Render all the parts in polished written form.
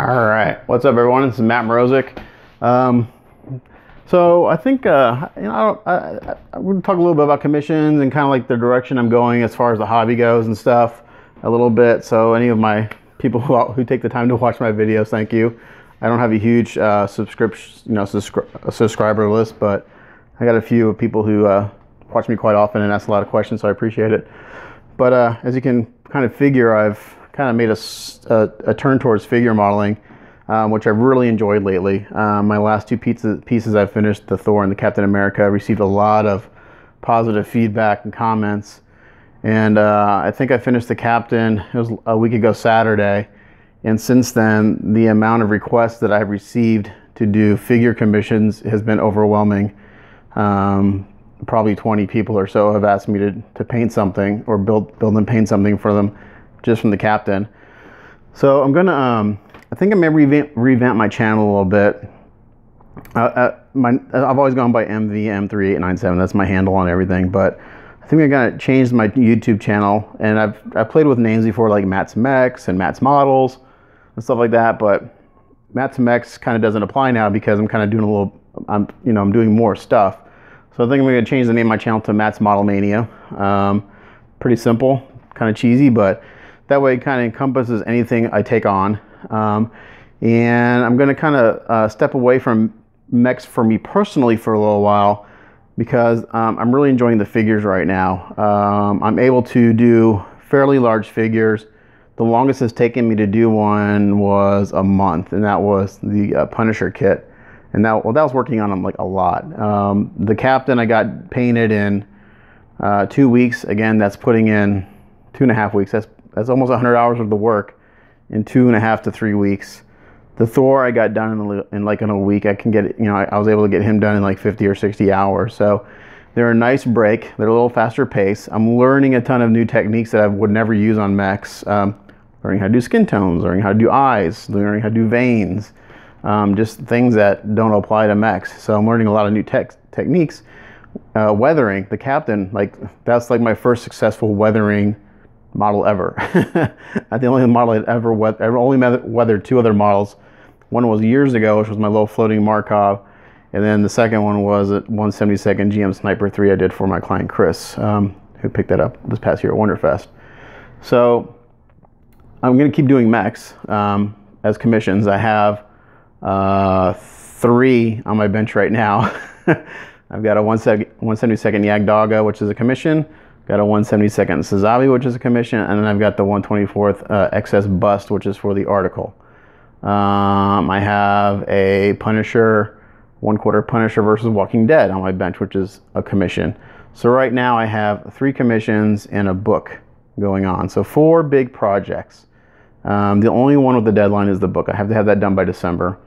All right, what's up, everyone? This is Matt Mrozik. So I think I would talk a little bit about commissions and kind of like the direction I'm going as far as the hobby goes and stuff a little bit. So any of my people who take the time to watch my videos, thank you. I don't have a huge subscriber list, but I got a few people who watch me quite often and ask a lot of questions, so I appreciate it. But as you can kind of figure, I've kind of made a turn towards figure modeling, which I've really enjoyed lately. My last two pieces I've finished, the Thor and the Captain America, I received a lot of positive feedback and comments. And I think I finished the Captain, it was a week ago Saturday. And since then, the amount of requests that I've received to do figure commissions has been overwhelming. Probably 20 people or so have asked me to paint something or build and paint something for them just from the Captain. So I'm gonna, I think I may revamp my channel a little bit. I've always gone by MVM3897. That's my handle on everything. But I think I gotta change my YouTube channel. And I've played with names before, like Matt's Mechs and Matt's Models and stuff like that. But Matt's Mechs kind of doesn't apply now because I'm kind of doing a little, I'm doing more stuff. So I think I'm gonna change the name of my channel to Matt's Model Mania. Pretty simple, kind of cheesy, but that way it kind of encompasses anything I take on. And I'm going to kind of step away from mechs for me personally for a little while because I'm really enjoying the figures right now. I'm able to do fairly large figures. The longest it's taken me to do one was a month, and that was the Punisher kit. And that was working on them like a lot. The Captain I got painted in 2 weeks. Again, that's putting in 2.5 weeks. That's almost 100 hours worth of work in 2.5 to 3 weeks. The Thor I got done in a week. I can get it, I was able to get him done in like 50 or 60 hours. So they're a nice break. They're a little faster pace. I'm learning a ton of new techniques that I would never use on mechs. Learning how to do skin tones, learning how to do eyes, learning how to do veins. Just things that don't apply to mechs. So I'm learning a lot of new techniques. Weathering, the Captain, that's like my first successful weathering model ever. The only model I'd ever weathered two other models. One was years ago, which was my little floating Markov, and then the second one was a 1/72 GM Sniper 3 I did for my client Chris, who picked that up this past year at Wonderfest. So I'm going to keep doing mechs as commissions. I have 3 on my bench right now. I've got a 1/72 Yagdauga, which is a commission. Got a 1/72 Sazabi, which is a commission, and then I've got the 1/24 XS Bust, which is for the article. I have a Punisher, 1/4 Punisher versus Walking Dead on my bench, which is a commission. So right now I have 3 commissions and a book going on. So 4 big projects. The only one with the deadline is the book. I have to have that done by December.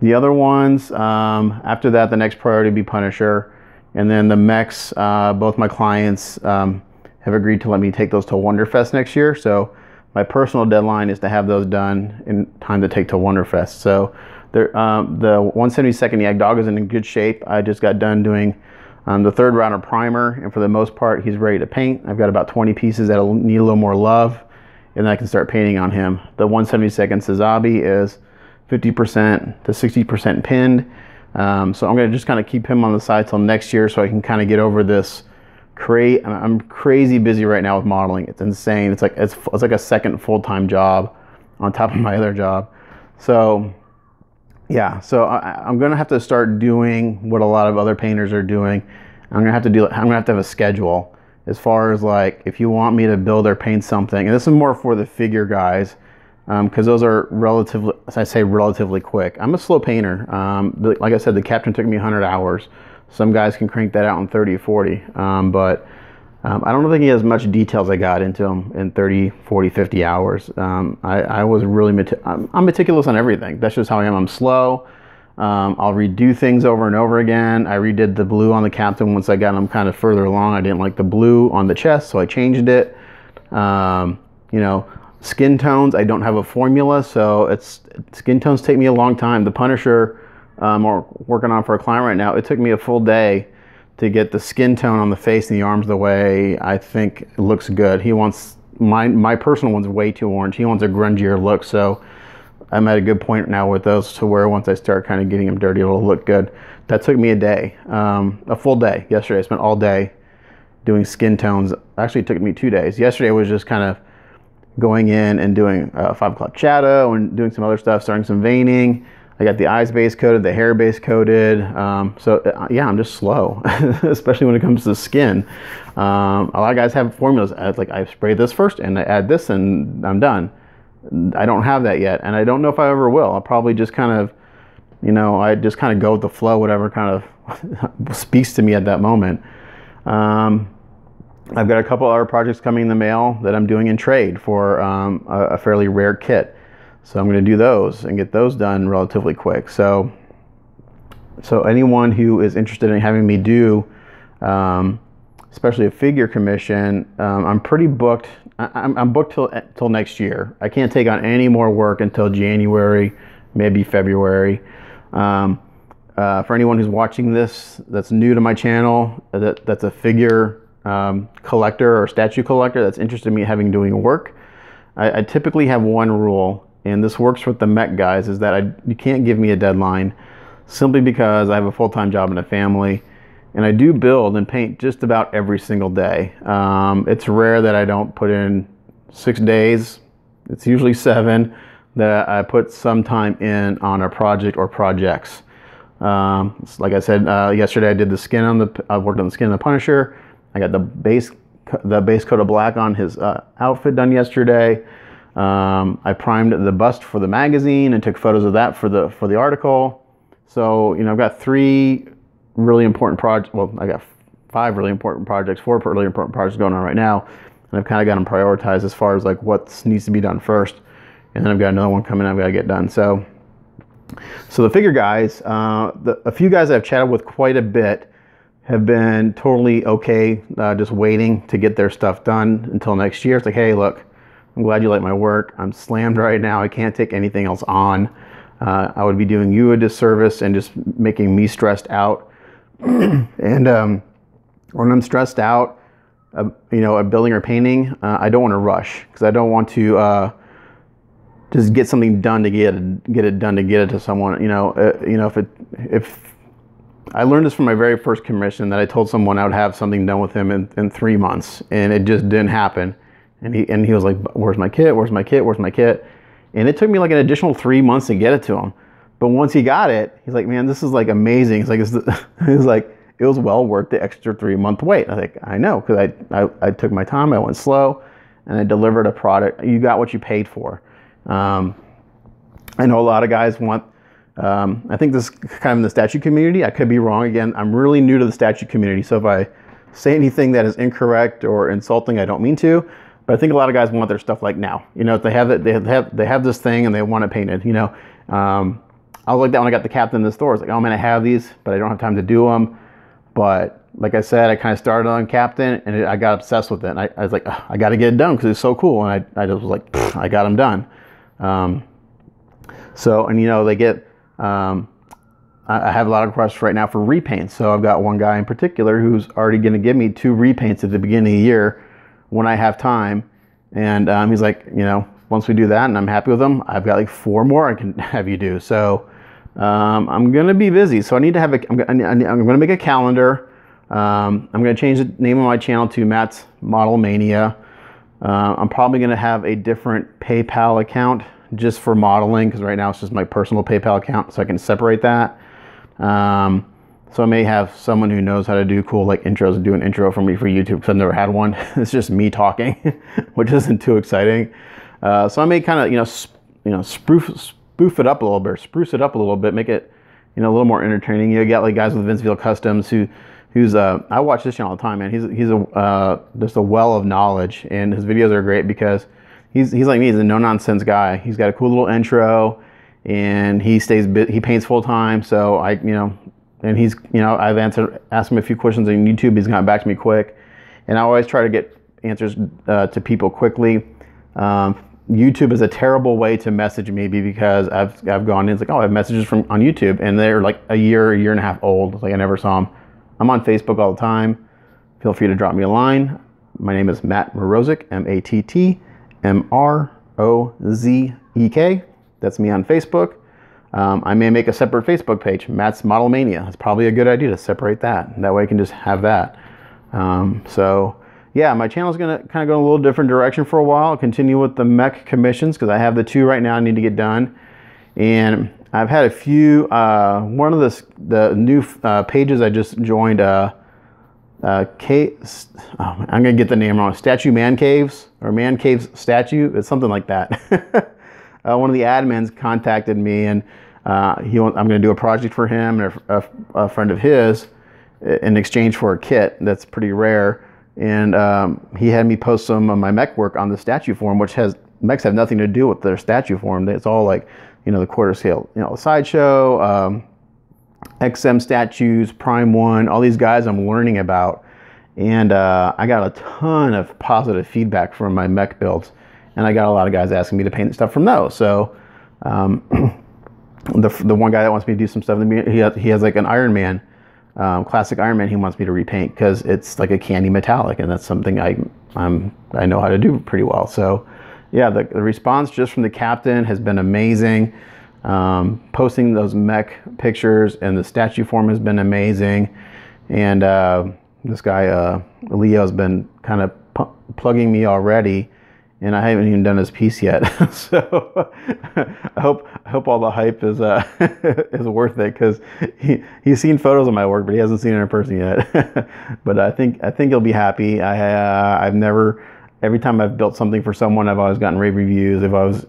The other ones, after that, the next priority would be Punisher. And then the mechs, both my clients have agreed to let me take those to Wonderfest next year. So my personal deadline is to have those done in time to take to Wonderfest. So the 1/72 Yagdauga is in good shape. I just got done doing the 3rd round of primer, and for the most part, he's ready to paint. I've got about 20 pieces that'll need a little more love, and then I can start painting on him. The 1/72 Sazabi is 50% to 60% pinned. So I'm going to just kind of keep him on the side till next year so I can kind of get over this. I'm crazy busy right now with modeling. It's insane. It's like a second full-time job on top of my other job. So yeah, so I'm going to have to start doing what a lot of other painters are doing. I'm going to have to have a schedule as far as like if you want me to build or paint something. And this is more for the figure guys. Because those are relatively, as I say, relatively quick. I'm a slow painter. Like I said, the Captain took me 100 hours. Some guys can crank that out in 30 or 40. But I don't think he has much details I got into him in 30, 40, 50 hours. I was really, I'm meticulous on everything. That's just how I am. I'm slow. I'll redo things over and over again. I redid the blue on the Captain once I got him kind of further along. I didn't like the blue on the chest, so I changed it. Skin tones, I don't have a formula, so skin tones take me a long time. The Punisher, we're working on for a client right now, it took me a full day to get the skin tone on the face and the arms the way I think it looks good. He wants, my personal one's way too orange. He wants a grungier look, so I'm at a good point now with those to where once I start kind of getting them dirty, it'll look good. That took me a day, a full day. Yesterday, I spent all day doing skin tones. Actually, it took me 2 days. Yesterday was just kind of going in and doing 5 o'clock shadow and doing some other stuff, starting some veining. I got the eyes base coated, the hair base coated. Yeah, I'm just slow, especially when it comes to the skin. A lot of guys have formulas. Like I spray this first and I add this and I'm done. I don't have that yet, and I don't know if I ever will. I'll probably just kind of, I just kind of go with the flow, whatever kind of speaks to me at that moment. I've got a couple other projects coming in the mail that I'm doing in trade for a fairly rare kit. So I'm going to do those and get those done relatively quick. So anyone who is interested in having me do, especially a figure commission, I'm pretty booked. I'm booked till next year. I can't take on any more work until January, maybe February. For anyone who's watching this that's new to my channel, that's a figure collector or statue collector that's interested in me doing work, I typically have one rule, and this works with the Met guys, is that you can't give me a deadline, simply because I have a full-time job and a family, and I do build and paint just about every single day. It's rare that I don't put in 6 days. It's usually 7 that I put some time in on a project or projects. Like I said, yesterday I did the skin I worked on the skin of the Punisher. I got the base coat of black on his outfit done yesterday. I primed the bust for the magazine and took photos of that for the article. So I've got 3 really important projects. Well, I got 5 really important projects, 4 really important projects going on right now, and I've kind of got them prioritized as far as like what needs to be done first, and then I've got another one coming I've got to get done. So the figure guys, a few guys I've chatted with quite a bit have been totally okay, just waiting to get their stuff done until next year. It's like, hey, look, I'm glad you like my work. I'm slammed right now. I can't take anything else on. I would be doing you a disservice and just making me stressed out. And when I'm stressed out, at building or painting, I don't want to rush, because I don't want to just get something done to get it done to get it to someone. If I learned this from my very first commission, that I told someone I would have something done with him in 3 months, and it just didn't happen. And he was like, "Where's my kit? Where's my kit? Where's my kit?" And it took me like an additional 3 months to get it to him. But once he got it, he's like, "Man, this is like amazing." It's like it was well worth the extra 3-month wait. I think I know, because I took my time, I went slow, and I delivered a product. You got what you paid for. I know a lot of guys want. I think this is kind of in the statue community. I could be wrong. Again, I'm really new to the statue community, so if I say anything that is incorrect or insulting, I don't mean to. But I think a lot of guys want their stuff like now. If they have it, they have this thing and they want it painted. I was like that when I got the captain in the store. It's like, oh man, I have these, but I don't have time to do them. But like I said, I kind of started on captain, and I got obsessed with it. And I was like, I got to get it done because it's so cool. And I just was like, I got them done. They get. I have a lot of requests right now for repaints. So I've got one guy in particular who's already going to give me 2 repaints at the beginning of the year when I have time. And he's like, once we do that and I'm happy with them, I've got like 4 more I can have you do. So I'm going to be busy. So I need to have I'm going to make a calendar. I'm going to change the name of my channel to Matt's Model Mania. I'm probably going to have a different PayPal account just for modeling, because right now it's just my personal PayPal account, so I can separate that. So I may have someone who knows how to do cool like intros and do an intro for me for YouTube, because I've never had one. It's just me talking, which isn't too exciting. So I may kind of spruce it up a little bit, make it a little more entertaining. You got like guys with Vinceville Customs who's I watch this channel all the time, man. He's just a well of knowledge, and his videos are great because he's like me. He's a no nonsense guy. He's got a cool little intro, and he paints full time. So and he's I've asked him a few questions on YouTube. He's gotten back to me quick, and I always try to get answers to people quickly. YouTube is a terrible way to message me, because I've gone in, it's like, oh, I have messages on YouTube, and they're like a year and a half old. Like I never saw them. I'm on Facebook all the time. Feel free to drop me a line. My name is Matt Mrozek, MattMrozek. That's me on Facebook. I may make a separate Facebook page, Matt's Model Mania. It's probably a good idea to separate that. That way I can just have that. So yeah, my channel is going to kind of go in a little different direction for a while. I'll continue with the mech commissions because I have the 2 right now I need to get done. And I've had a few, one of the new pages I just joined, I'm going to get the name wrong, Statue Man Caves, or Man Caves Statue, it's something like that. One of the admins contacted me, and I'm going to do a project for him and a friend of his in exchange for a kit that's pretty rare. And he had me post some of my mech work on the statue forum, which mechs have nothing to do with their statue forum. It's all like, the quarter scale, sideshow, XM statues, Prime 1, all these guys I'm learning about. And I got a ton of positive feedback from my mech builds. And I got a lot of guys asking me to paint stuff from those. So the one guy that wants me to do some stuff, he has like an Iron Man, classic Iron Man he wants me to repaint because it's like a candy metallic, and that's something I know how to do pretty well. So yeah, the response just from the captain has been amazing. Posting those mech pictures and the statue form has been amazing. And this guy Leo's been kind of plugging me already, and I haven't even done his piece yet. So I hope all the hype is is worth it, because he's seen photos of my work, but he hasn't seen it in person yet. But I think he'll be happy. Every time I've built something for someone, I've always gotten rave reviews. I've always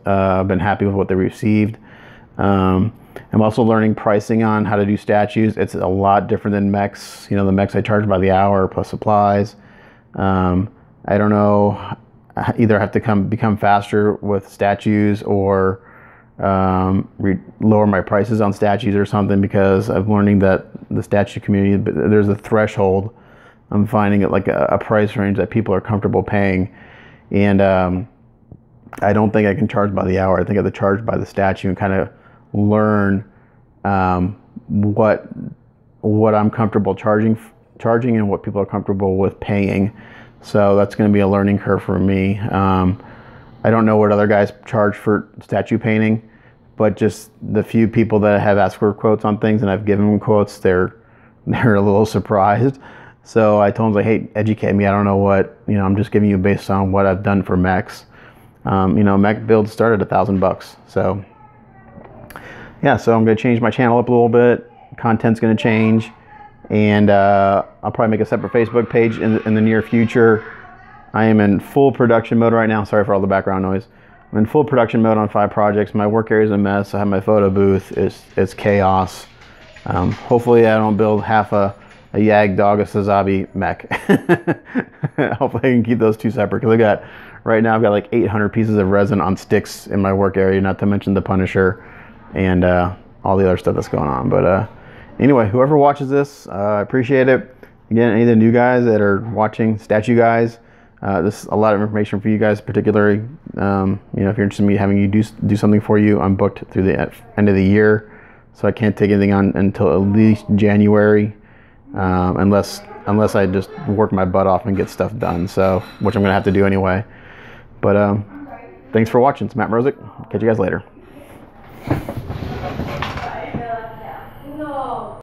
been happy with what they received. I'm also learning pricing on how to do statues. It's a lot different than mechs. The mechs I charge by the hour plus supplies. I don't know. Either I have to become faster with statues, or lower my prices on statues or something, because I'm learning that the statue community, there's a threshold. I'm finding it like a price range that people are comfortable paying. And I don't think I can charge by the hour. I think I have to charge by the statue and kind of learn what I'm comfortable charging and what people are comfortable with paying. So that's going to be a learning curve for me. I don't know what other guys charge for statue painting, but just the few people that have asked for quotes on things and I've given them quotes, they're a little surprised. So I told them, like, hey, educate me. I don't know what, I'm just giving you based on what I've done for mechs. Mech builds start at $1,000. So yeah, so I'm going to change my channel up a little bit. Content's going to change. And I'll probably make a separate Facebook page in the near future. I am in full production mode right now. Sorry for all the background noise. I'm in full production mode on 5 projects. My work area is a mess. I have my photo booth. It's chaos. Hopefully I don't build half a Yag Dog, a Sazabi mech. Hopefully I can keep those 2 separate, because right now I've got like 800 pieces of resin on sticks in my work area, not to mention the Punisher and all the other stuff that's going on. But anyway, whoever watches this, I appreciate it. Again, any of the new guys that are watching, statue guys, this is a lot of information for you guys, particularly. If you're interested in me having you do something for you, I'm booked through the end of the year, so I can't take anything on until at least January, unless I just work my butt off and get stuff done. So, which I'm gonna have to do anyway. But thanks for watching. It's Matt Mrozek. Catch you guys later.